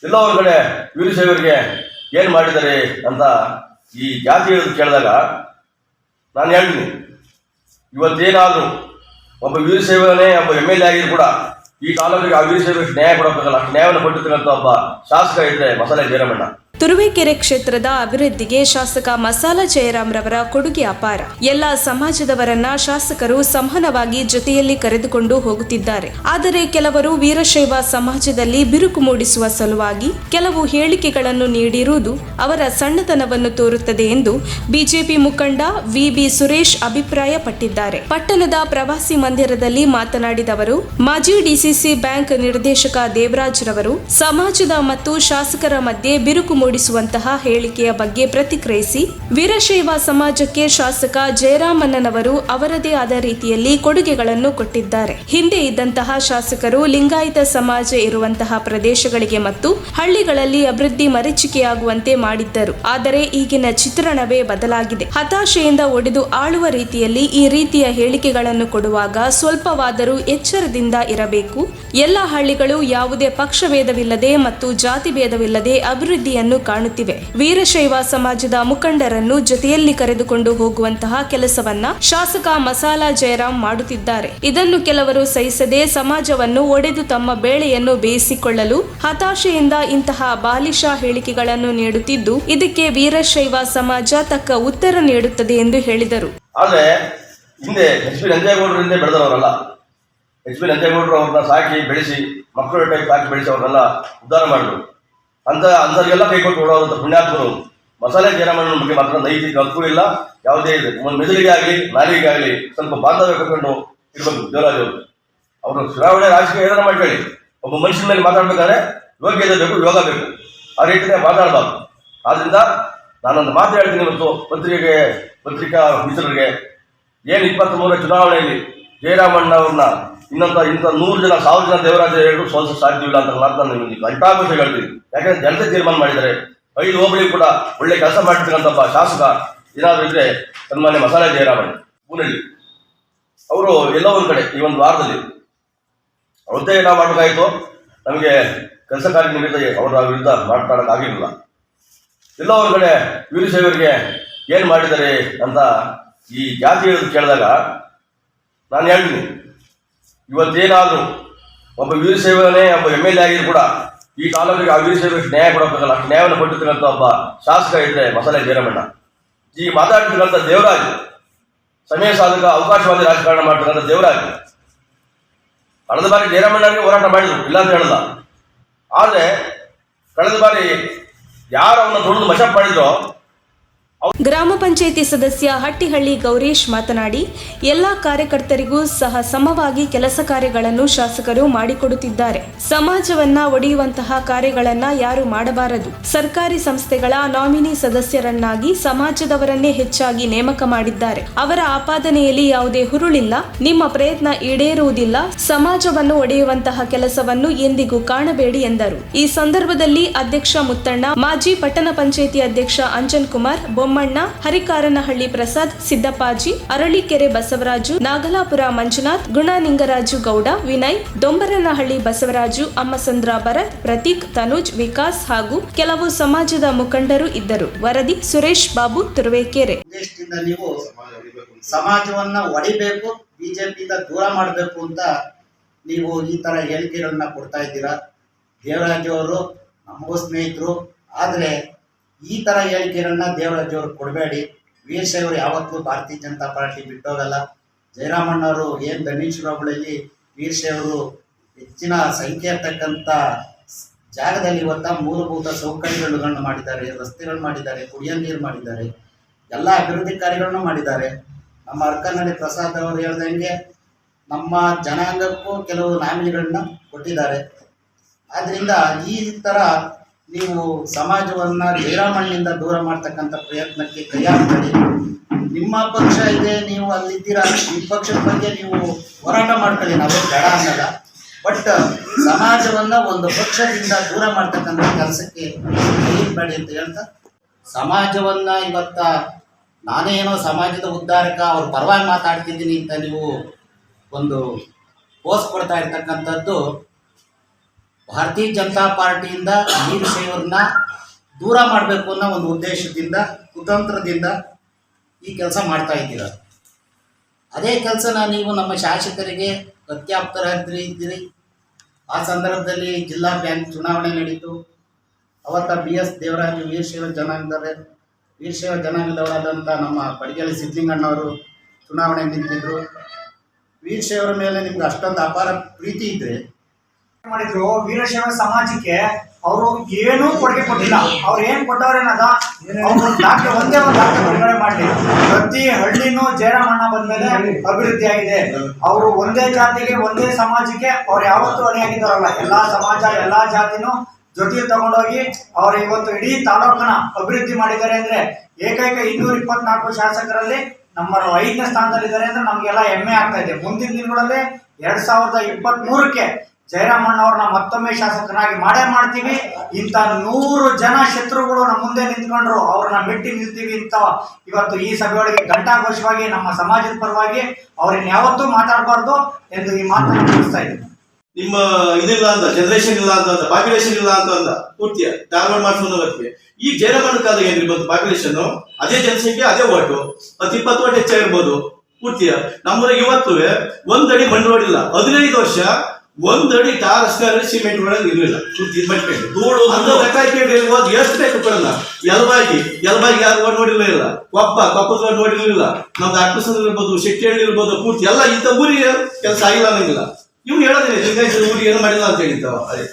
ಎಲ್ಲೋ ಒಂದು ಕಡೆ ವೀರಶೈವರಿಗೆ ಏನು ಮಾಡಿದ್ದಾರೆ ಅಂತ ಈ ಜಾತಿ ಹೇಳೋದು ಕೇಳಿದಾಗ ನಾನು ಹೇಳ್ತೀನಿ, ಇವತ್ತೇನಾದರೂ ಒಬ್ಬ ವೀರಶೈವನೇ ಒಬ್ಬ MLA ಆಗಿದ್ರು ಕೂಡ ಈ ತಾಲೂಕಿಗೆ ಆ ವೀರಶೈವಕ್ಕೆ ನ್ಯಾಯ ಕೊಡಬೇಕಲ್ಲ, ಅಷ್ಟು ನ್ಯಾಯವನ್ನು ಕೊಟ್ಟಿರ್ತಕ್ಕಂಥ ಒಬ್ಬ ಶಾಸಕ ಇದ್ದರೆ ಮಸಾಲೆ ಜಯರಾಮಣ್ಣ. ತುರುವೇಕೆರೆ ಕ್ಷೇತ್ರದ ಅಭಿವೃದ್ಧಿಗೆ ಶಾಸಕ ಮಸಾಲ ಜಯರಾಮ್ ರವರ ಕೊಡುಗೆ ಅಪಾರ. ಎಲ್ಲ ಸಮಾಜದವರನ್ನ ಶಾಸಕರು ಸಂವಹನವಾಗಿ ಜೊತೆಯಲ್ಲಿ ಕರೆದುಕೊಂಡು ಹೋಗುತ್ತಿದ್ದಾರೆ. ಆದರೆ ಕೆಲವರು ವೀರಶೈವ ಸಮಾಜದಲ್ಲಿ ಬಿರುಕು ಮೂಡಿಸುವ ಸಲುವಾಗಿ ಕೆಲವು ಹೇಳಿಕೆಗಳನ್ನು ನೀಡಿರುವುದು ಅವರ ಸಣ್ಣತನವನ್ನು ತೋರುತ್ತದೆ ಎಂದು ಬಿಜೆಪಿ ಮುಖಂಡ VB ಸುರೇಶ್ ಅಭಿಪ್ರಾಯಪಟ್ಟಿದ್ದಾರೆ. ಪಟ್ಟಣದ ಪ್ರವಾಸಿ ಮಂದಿರದಲ್ಲಿ ಮಾತನಾಡಿದ ಅವರು, ಮಾಜಿ DCC ಬ್ಯಾಂಕ್ ನಿರ್ದೇಶಕ ದೇವರಾಜ್ ರವರು ಸಮಾಜದ ಮತ್ತು ಶಾಸಕರ ಮಧ್ಯೆ ಬಿರುಕು ಮೂಡಿಸುವಂತಹ ಹೇಳಿಕೆಯ ಬಗ್ಗೆ ಪ್ರತಿಕ್ರಿಯಿಸಿ, ವೀರಶೈವ ಸಮಾಜಕ್ಕೆ ಶಾಸಕ ಜಯರಾಮಣ್ಣನವರು ಅವರದೇ ಆದ ರೀತಿಯಲ್ಲಿ ಕೊಡುಗೆಗಳನ್ನು ಕೊಟ್ಟಿದ್ದಾರೆ. ಹಿಂದೆ ಇದ್ದಂತಹ ಶಾಸಕರು ಲಿಂಗಾಯತ ಸಮಾಜ ಇರುವಂತಹ ಪ್ರದೇಶಗಳಿಗೆ ಮತ್ತು ಹಳ್ಳಿಗಳಲ್ಲಿ ಅಭಿವೃದ್ಧಿ ಮರೀಚಿಕೆಯಾಗುವಂತೆ ಮಾಡಿದ್ದರು. ಆದರೆ ಈಗಿನ ಚಿತ್ರಣವೇ ಬದಲಾಗಿದೆ. ಹತಾಶೆಯಿಂದ ಒಡೆದು ಆಳುವ ರೀತಿಯಲ್ಲಿ ಈ ರೀತಿಯ ಹೇಳಿಕೆಗಳನ್ನು ಕೊಡುವಾಗ ಸ್ವಲ್ಪವಾದರೂ ಎಚ್ಚರದಿಂದ ಇರಬೇಕು. ಎಲ್ಲ ಹಳ್ಳಿಗಳು ಯಾವುದೇ ಪಕ್ಷಭೇದವಿಲ್ಲದೆ ಮತ್ತು ಜಾತಿ ಭೇದವಿಲ್ಲದೆ ಅಭಿವೃದ್ಧಿಯನ್ನು ಕಾಣುತ್ತಿವೆ. ವೀರಶೈವ ಸಮಾಜದ ಮುಖಂಡರನ್ನು ಜೊತೆಯಲ್ಲಿ ಕರೆದುಕೊಂಡು ಹೋಗುವಂತಹ ಕೆಲಸವನ್ನ ಶಾಸಕ ಮಸಾಲ ಜಯರಾಮ್ ಮಾಡುತ್ತಿದ್ದಾರೆ. ಇದನ್ನು ಕೆಲವರು ಸಹಿಸದೆ ಸಮಾಜವನ್ನು ಒಡೆದು ತಮ್ಮ ಬೇಳೆಯನ್ನು ಬೇಯಿಸಿಕೊಳ್ಳಲು ಹತಾಶೆಯಿಂದ ಇಂತಹ ಬಾಲಿಶ ಹೇಳಿಕೆಗಳನ್ನು ನೀಡುತ್ತಿದ್ದು, ಇದಕ್ಕೆ ವೀರಶೈವ ಸಮಾಜ ತಕ್ಕ ಉತ್ತರ ನೀಡುತ್ತದೆ ಎಂದು ಹೇಳಿದರು. ಆದರೆ ಹಿಂದೆ HP ನಂಜೇಗೌಡರಿಂದ ಬೆಳೆದವರಲ್ಲ. HP ನಂಜೇಗೌಡರು ಅವ್ರನ್ನ ಸಾಕಿ ಬೆಳೆಸಿ, ಮಕ್ಕಳ ಟೈಪ್ ಸಾಕಿ ಬೆಳೆಸಿ ಅವ್ರನ್ನೆಲ್ಲ ಉದ್ಧಾರ ಮಾಡಿದ್ರು. ಅಂಥವ್ರಿಗೆಲ್ಲ ಕೈ ಕೊಟ್ಟು ಓಡೋದಂಥ ಪುಣ್ಯಾತ್ಮರು ಮಸಾಲೆ ಜಯರಾಮಣ್ಣನ ಬಗ್ಗೆ ಮಾತ್ರ ನೈತಿಕ ಹಕ್ಕು ಇಲ್ಲ. ಯಾವುದೇ ಒಂದು ಮೆದುಳಿಗೆ ಆಗಲಿ ನಾಲಿಗೆ ಆಗಲಿ ಸ್ವಲ್ಪ ಬಾಂಧವ್ಯ ಕಟ್ಕೊಂಡು ಇರಬೇಕು. ದೇವರಾಜ್ ಅವರು ಚುನಾವಣೆ ರಾಜಕೀಯ ಏನಾರ ಮಾಡ್ಕೊಳ್ಳಿ, ಒಬ್ಬ ಮನುಷ್ಯನ ಮೇಲೆ ಮಾತಾಡ್ಬೇಕಾದ್ರೆ ಯೋಗ್ಯತೆ ಬೇಕು, ಯೋಗ ಬೇಕು, ಆ ರೀತಿಯೇ ಮಾತಾಡಬಾರ್ದು. ಆದ್ದರಿಂದ ನಾನೊಂದು ಮಾತು ಹೇಳ್ತೀನಿ ಇವತ್ತು ಪತ್ರಿಕಾ ಮಿತ್ರರಿಗೆ, ಏನು 23ರ ಚುನಾವಣೆಯಲ್ಲಿ ಜಯರಾಮಣ್ಣ ಅವ್ರನ್ನ ಇಂಥ 100 ಜನ 1000 ಜನ ದೇವರಾಜ ಹೇಳಲು ಸೋಲಿಸ ಸಾಧ್ಯವಿಲ್ಲ ಅಂತ ಮಾತ್ರ ನಿಮಗೆ ಗಂಟಾಘೋಷ ಹೇಳ್ತೀವಿ. ಯಾಕಂದ್ರೆ ಜನತೆ ತೀರ್ಮಾನ ಮಾಡಿದ್ದಾರೆ. 5 ಹೋಬಳಿ ಕೂಡ ಒಳ್ಳೆ ಕೆಲಸ ಮಾಡಿರ್ತಕ್ಕಂಥ ಶಾಸಕ ಏನಾದರೂ ಇದ್ರೆ ಸನ್ಮಾನ್ಯ ಮಸಾಲೆ ಜಯರಾಮಣ್ಣ ಪೂನಳ್ಳಿ ಅವರು ಎಲ್ಲೋ ಒಂದು ಕಡೆ ಈ ಒಂದು ವಾರದಲ್ಲಿ ಅವತ್ತೇ ನಾವು ಮಾಡಬೇಕಾಯಿತು. ನಮಗೆ ಕೆಲಸ ಕಾರ್ಯ ನಿಮಿತ್ತ ಅವರ ವಿರುದ್ಧ ಮಾತಾಡೋಕ್ಕಾಗಿರಲಿಲ್ಲ. ಎಲ್ಲೋ ಒಂದು ಕಡೆ ವೀರಶೈವರಿಗೆ ಏನು ಮಾಡಿದ್ದಾರೆ ಅಂತ ಈ ಜಾತಿ ಹೇಳೋದು ಕೇಳಿದಾಗ ನಾನು ಹೇಳ್ತೀನಿ, ಇವತ್ತೇನಾದರೂ ಒಬ್ಬ ವೀರಶೈವನೇ ಒಬ್ಬ MLA ಆಗಿದ್ರು ಕೂಡ ಈ ತಾಲೂಕಿಗೆ ಆ ವೀರಶೈವಕ್ಕೆ ನ್ಯಾಯ ಕೊಡಬೇಕಲ್ಲ, ಅಷ್ಟು ನ್ಯಾಯವನ್ನು ಕೊಟ್ಟಿರ್ತಕ್ಕಂಥ ಒಬ್ಬ ಶಾಸಕ ಇದ್ದರೆ ಮಸಾಲೆ ಜಯರಾಮಣ್ಣ. ಈ ಮಾತಾಡ್ತಿರ್ತಕ್ಕಂಥ ದೇವರಾಜ್ ಸಮಯ ಸಾಧಕ ಅವಕಾಶವಾದಿ ರಾಜಕಾರಣ ಮಾಡ್ತಕ್ಕಂಥ ದೇವರಾಜ್ ಕಳೆದ ಬಾರಿ ಜಯರಾಮಣ್ಣನಿಗೆ ಹೋರಾಟ ಮಾಡಿದ್ರು, ಇಲ್ಲ ಅಂತ ಹೇಳಲ್ಲ. ಆದರೆ ಕಳೆದ ಬಾರಿ ಯಾರು ಅವನ್ನ ತುಳಿದು ಮಶಪ್ ಮಾಡಿದ್ರೋ. ಗ್ರಾಮ ಪಂಚಾಯಿತಿ ಸದಸ್ಯ ಹಟ್ಟಿಹಳ್ಳಿ ಗೌರೀಶ್ ಮಾತನಾಡಿ, ಎಲ್ಲಾ ಕಾರ್ಯಕರ್ತರಿಗೂ ಸಹ ಸಮವಾಗಿ ಕೆಲಸ ಕಾರ್ಯಗಳನ್ನು ಶಾಸಕರು ಮಾಡಿಕೊಡುತ್ತಿದ್ದಾರೆ. ಸಮಾಜವನ್ನ ಒಡೆಯುವಂತಹ ಕಾರ್ಯಗಳನ್ನ ಯಾರು ಮಾಡಬಾರದು. ಸರ್ಕಾರಿ ಸಂಸ್ಥೆಗಳ ನಾಮಿನಿ ಸದಸ್ಯರನ್ನಾಗಿ ಸಮಾಜದವರನ್ನೇ ಹೆಚ್ಚಾಗಿ ನೇಮಕ ಮಾಡಿದ್ದಾರೆ. ಅವರ ಆಪಾದನೆಯಲ್ಲಿ ಯಾವುದೇ ಹುರುಳಿಲ್ಲ. ನಿಮ್ಮ ಪ್ರಯತ್ನ ಈಡೇರುವುದಿಲ್ಲ. ಸಮಾಜವನ್ನು ಒಡೆಯುವಂತಹ ಕೆಲಸವನ್ನು ಎಂದಿಗೂ ಕಾಣಬೇಡಿ ಎಂದರು. ಈ ಸಂದರ್ಭದಲ್ಲಿ ಅಧ್ಯಕ್ಷ ಮುತ್ತಣ್ಣ, ಮಾಜಿ ಪಟ್ಟಣ ಪಂಚಾಯಿತಿ ಅಧ್ಯಕ್ಷ ಅಂಜನ್ ಕುಮಾರ್, ಬೊಮ್ಮಣ್ಣ, ಹರಿಕಾರನಹಳ್ಳಿ ಪ್ರಸಾದ್, ಸಿದ್ದಪ್ಪಾಜಿ, ಅರಳೀಕೆರೆ ಬಸವರಾಜು, ನಾಗಲಾಪುರ ಮಂಜುನಾಥ್, ಗುಣನಿಂಗರಾಜು ಗೌಡ, ವಿನಯ್, ದೊಂಬರನಹಳ್ಳಿ ಬಸವರಾಜು, ಅಮ್ಮಸಂದ್ರ ಭರತ್, ಪ್ರತೀಕ್, ತನುಜ್, ವಿಕಾಸ್ ಹಾಗೂ ಕೆಲವು ಸಮಾಜದ ಮುಖಂಡರು ಇದ್ದರು. ವರದಿ ಸುರೇಶ್ ಬಾಬು, ತುರುವೇಕೆರೆ. ನೀವು ಸಮಾಜವನ್ನ ಒಡಿಬೇಕು, ಬಿಜೆಪಿಯಿಂದ ದೂರ ಮಾಡಬೇಕು ಅಂತ ನೀವು ಈ ತರ ಹೇಳಿಕೆಗಳನ್ನ ಕೊಡ್ತಾ ಇದ್ದೀರಾ. ದೇವರಾಜ್ ಅವರು ನಮಗೂ ಸ್ನೇಹಿತರು, ಆದರೆ ಈ ಥರ ಹೇಳಿಕೆಗಳನ್ನ ದೇವರಾಜ್ ಅವರು ಕೊಡಬೇಡಿ. ವೀರಶೈವರು ಯಾವತ್ತೂ ಭಾರತೀಯ ಜನತಾ ಪಾರ್ಟಿ ಬಿಟ್ಟೋಗಲ್ಲ. ಜಯರಾಮಣ್ಣವರು ಏನು ಧನೇಶ್ವರ ಹೋಬಳಿಯಲ್ಲಿ ವೀರಶೈವರು ಹೆಚ್ಚಿನ ಸಂಖ್ಯೆ ಇರ್ತಕ್ಕಂಥ ಜಾಗದಲ್ಲಿ ಇವತ್ತ ಮೂಲಭೂತ ಸೌಕರ್ಯಗಳನ್ನು ಮಾಡಿದ್ದಾರೆ, ರಸ್ತೆಗಳು ಮಾಡಿದ್ದಾರೆ, ಕುಡಿಯೋ ನೀರು ಮಾಡಿದ್ದಾರೆ, ಎಲ್ಲ ಅಭಿವೃದ್ಧಿ ಕಾರ್ಯಗಳನ್ನು ಮಾಡಿದ್ದಾರೆ. ನಮ್ಮ ಹರಕನಹಳ್ಳಿ ಪ್ರಸಾದ್ ಅವರು ಹೇಳ್ದಂಗೆ ನಮ್ಮ ಜನಾಂಗಕ್ಕೂ ಕೆಲವು ನಾಮಿನಿಗಳನ್ನ ಕೊಟ್ಟಿದ್ದಾರೆ. ಆದ್ದರಿಂದ ಈ ಥರ ನೀವು ಸಮಾಜವನ್ನು ಜಯರಾಮಣ್ಣಿಂದ ದೂರ ಮಾಡ್ತಕ್ಕಂಥ ಪ್ರಯತ್ನಕ್ಕೆ ಕೈ ಹಾಕಬೇಡಿ. ನಿಮ್ಮ ಪಕ್ಷ ಇದೆ, ನೀವು ಅಲ್ಲಿದ್ದೀರಾ, ಈ ಪಕ್ಷದ ಬಗ್ಗೆ ನೀವು ಹೋರಾಟ ಮಾಡ್ಕೊಳ್ಳಿ, ನಾವು ಬೇಡ ಅನ್ನಲ್ಲ. ಬಟ್ ಸಮಾಜವನ್ನು ಒಂದು ಪಕ್ಷದಿಂದ ದೂರ ಮಾಡ್ತಕ್ಕಂಥ ಕೆಲಸಕ್ಕೆ ಕೈ ಇಡಬೇಡಿ ಅಂತ ಹೇಳ್ತಾ, ಸಮಾಜವನ್ನು ಇವತ್ತ ನಾನೇನೋ ಸಮಾಜದ ಉದ್ಧಾರಕ ಅವ್ರ ಪರವಾಗಿ ಮಾತಾಡ್ತಿದ್ದೀನಿ ಅಂತ ನೀವು ಒಂದು ಪೋಸ್ಟ್ ಕೊಡ್ತಾ ಇರ್ತಕ್ಕಂಥದ್ದು ಭಾರತೀಯ ಜನತಾ ಪಾರ್ಟಿಯಿಂದ ವೀರಶೈವರನ್ನ ದೂರ ಮಾಡಬೇಕು ಅನ್ನೋ ಒಂದು ಉದ್ದೇಶದಿಂದ ಕುತಂತ್ರದಿಂದ ಈ ಕೆಲಸ ಮಾಡ್ತಾ ಇದ್ದೀರ. ಅದೇ ಕೆಲಸನ ನೀವು ನಮ್ಮ ಶಾಸಕರಿಗೆ ಇದ್ದೀರಿ. ಆ ಸಂದರ್ಭದಲ್ಲಿ ಜಿಲ್ಲಾ ಬ್ಯಾಂಕ್ ಚುನಾವಣೆ ನಡೀತು. ಅವತ್ತ BS ದೇವರಾಜು ವೀರಶೈವ ಜನಾಂಗದವರಾದಂಥ ನಮ್ಮ ಪಡಿಗೆಲಿ ಸಿದ್ಲಿಂಗಣ್ಣವರು ಚುನಾವಣೆ ನಿಂತಿದ್ರು. ವೀರಶೈವರ ಮೇಲೆ ನಿಮ್ಗೆ ಅಷ್ಟೊಂದು ಅಪಾರ ಪ್ರೀತಿ ಇದ್ದರೆ ಮಾಡಿದ್ರು. ವೀರಶೈವ ಸಮಾಜಕ್ಕೆ ಅವರು ಏನೂ ಕೊಡುಗೆ ಕೊಟ್ಟಿಲ್ಲ. ಅವ್ರು ಏನು ಕೊಟ್ಟವ್ರೇನದ ಅವರು ದಾಖಲೆ ಒಂದೇ ಒಂದು ದಾಖಲೆ ಬಿಡುಗಡೆ ಮಾಡಲಿ. ಪ್ರತಿ ಹಳ್ಳಿನೂ ಜಯರಾಮಣ್ಣ ಬಂದ್ಮೇಲೆ ಅಭಿವೃದ್ಧಿ ಆಗಿದೆ. ಅವರು ಒಂದೇ ಜಾತಿಗೆ ಒಂದೇ ಸಮಾಜಕ್ಕೆ ಅವ್ರು ಯಾವತ್ತೂ ಅಣಿಯಾಗಿದ್ದಾರಲ್ಲ. ಎಲ್ಲಾ ಸಮಾಜ ಎಲ್ಲಾ ಜಾತಿನೂ ಜೊತೆಗೆ ತಗೊಂಡೋಗಿ ಅವ್ರು ಇವತ್ತು ಇಡೀ ತಾಲೂಕನ್ನ ಅಭಿವೃದ್ಧಿ ಮಾಡಿದ್ದಾರೆ. ಅಂದ್ರೆ ಏಕೈಕ 224 ಶಾಸಕರಲ್ಲಿ ನಂಬರ್ 5ನೇ ಸ್ಥಾನದಲ್ಲಿದ್ದಾರೆ ಅಂದ್ರೆ ನಮ್ಗೆಲ್ಲ ಹೆಮ್ಮೆ ಆಗ್ತಾ ಇದೆ. ಮುಂದಿನ ದಿನಗಳಲ್ಲಿ 2023ಕ್ಕೆ ಜಯರಾಮಣ್ಣ ಅವ್ರನ್ನ ಮತ್ತೊಮ್ಮೆ ಶಾಸಕರಾಗಿ ಮಾಡ್ತೀವಿ. ಇಂಥ 100 ಜನ ಶತ್ರುಗಳು ನಮ್ಮ ಮುಂದೆ ನಿಂತ್ಕೊಂಡ್ರು, ಅವ್ರನ್ನ ಮೆಟ್ಟಿ ನಿಲ್ತೀವಿ ಅಂತ ಇವತ್ತು ಈ ಸಭೆಯೊಳಗೆ ಘಂಟಾಘೋಷವಾಗಿ ನಮ್ಮ ಸಮಾಜದ ಪರವಾಗಿ ಅವ್ರನ್ನ ಯಾವತ್ತೂ ಮಾತಾಡಬಾರ್ದು ಎಂದು ಈ ಮಾತನ್ನು ತಿಳಿಸ್ತಾ ಇದ್ದೀನಿ. ನಿಮ್ಮ ಇದಿಲ್ಲ ಅಂತ ಜನರೇಷನ್ ಇಲ್ಲ ಅಂತ ಪಾಪ್ಯುಲೇಷನ್ ಇಲ್ಲ ಅಂತ ಪೂರ್ತಿಯ ಧಾರವಾಡ ಮಾಡಿಸೋದಕ್ಕೆ ಈಗ ಜಯರಾಮಣ್ಣ ಕಾಲದಾಗ ಏನ್ರಿ ಬಂತು ಪಾಪ್ಯುಲೇಷನ್ ಅದೇ ಜನಸಂಖ್ಯೆ ಅದೇ ಓಟು 10-20 ಓಟ್ ಹೆಚ್ಚಾಗಿರ್ಬೋದು ಪೂರ್ತಿಯ. ನಮ್ಮೂರಿಗೆ ಇವತ್ತು 1 ಅಡಿ ಮಣ್ಣು ರೋಡ್ ಇಲ್ಲ. 15 ವರ್ಷ 1 ಅಡಿ ಟಾರ್ ರಸ್ತೆ ಸಿಮೆಂಟ್ ರೋಡ್ ಇರಲಿಲ್ಲ. ಪೂರ್ತಿ ಧೂಳು ಎಷ್ಟು ಬೇಕು ಕೊಡಲ್ಲ. ಎಲ್ಬಾಗಿ ಯಾರು ರೋಡ್ ನೋಡಿರ್ಲಿಲ್ಲ. ಕೊಪ್ಪದ ರೋಡ್ ನೋಡಿರ್ಲಿಲ್ಲ. ನಮ್ದು ಅಕ್ಕಸಂದ್ರ ಇರ್ಬೋದು, ಶೆಟ್ಟಿಹಳ್ಳಿ ಇರ್ಬೋದು, ಪೂರ್ತಿ ಎಲ್ಲ ಇಂಥ ಊರಿಗೆ ಕೆಲಸ ಆಗಿಲ್ಲ ಅನ್ನಂಗಿಲ್ಲ. ಇವ್ರು ಹೇಳೋದಿಲ್ಲ ಲಿಂಗಾಯತ ಊರಿಗೆ ಏನು ಮಾಡಿಲ್ಲ ಅಂತ ಹೇಳಿದ್ದಾವ. ಅದೇ